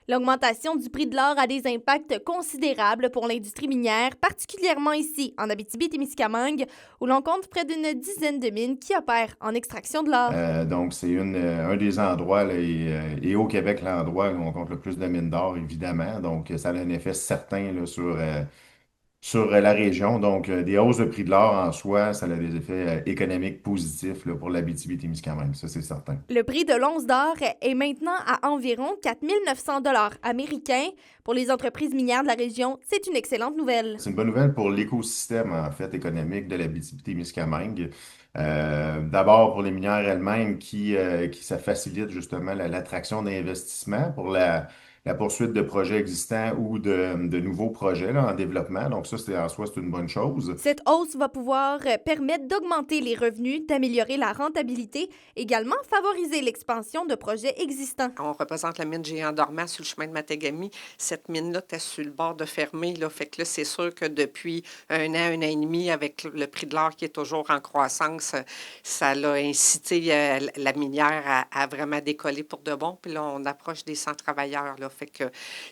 L'augmentation du prix de l'or a des impacts considérables pour l'industrie minière, particulièrement ici, en Abitibi-Témiscamingue, où l'on compte près d'une dizaine de mines qui opèrent en extraction de l'or. Donc, c'est un des endroits, là, et au Québec, l'endroit où on compte le plus de mines d'or, évidemment. Donc, ça a un effet certain là, sur la région. Donc, des hausses de prix de l'or en soi, ça a des effets économiques positifs là, pour l'Abitibi-Témiscamingue. Ça, c'est certain. Le prix de l'once d'or est maintenant à environ 4 900 américains. Pour les entreprises minières de la région, c'est une excellente nouvelle. C'est une bonne nouvelle pour l'écosystème, en fait, économique de l'Abitibi-Témiscamingue. D'abord pour les minières elles-mêmes qui ça facilite justement l'attraction d'investissements pour la poursuite de projets existants ou de nouveaux projets là, en développement. Donc ça, en soi, c'est une bonne chose. Cette hausse va pouvoir permettre d'augmenter les revenus, d'améliorer la rentabilité, également favoriser l'expansion de projets existants. On représente la mine Géant Dormant sur le chemin de Matagami. Cette mine-là était sur le bord de fermer. Là. Fait que là, c'est sûr que depuis un an et demi, avec le prix de l'or qui est toujours en croissance, ça l'a incité la minière à vraiment décoller pour de bon. Puis là, on approche des 100 travailleurs. Là. Fait que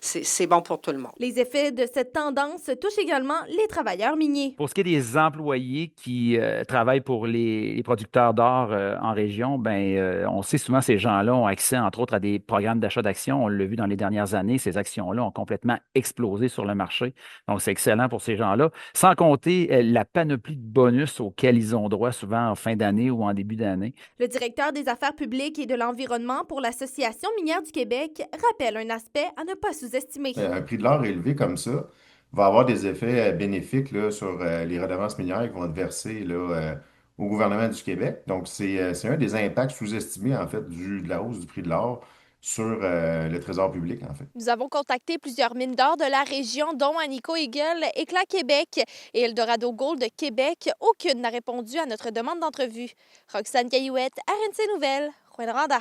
c'est bon pour tout le monde. Les effets de cette tendance touchent également les travailleurs miniers. Pour ce qui est des employés qui travaillent pour les producteurs d'or en région, on sait souvent ces gens-là ont accès, entre autres, à des programmes d'achat d'actions. On l'a vu dans les dernières années, ces actions-là ont complètement explosé sur le marché. Donc, c'est excellent pour ces gens-là. Sans compter la panoplie de bonus auxquels ils ont droit souvent en fin d'année ou en début d'année. Le directeur des affaires publiques et de l'environnement pour l'Association minière du Québec rappelle un aspect à ne pas sous-estimer. Un prix de l'or élevé comme ça va avoir des effets bénéfiques là, sur les redevances minières qui vont être versées là, au gouvernement du Québec. Donc, c'est un des impacts sous-estimés, en fait, de la hausse du prix de l'or sur le trésor public, en fait. Nous avons contacté plusieurs mines d'or de la région, dont Anico Eagle, Éclat Québec et Eldorado Gold de Québec. Aucune n'a répondu à notre demande d'entrevue. Roxane Caillouette, RNC Nouvelles, Rouyn-Noranda.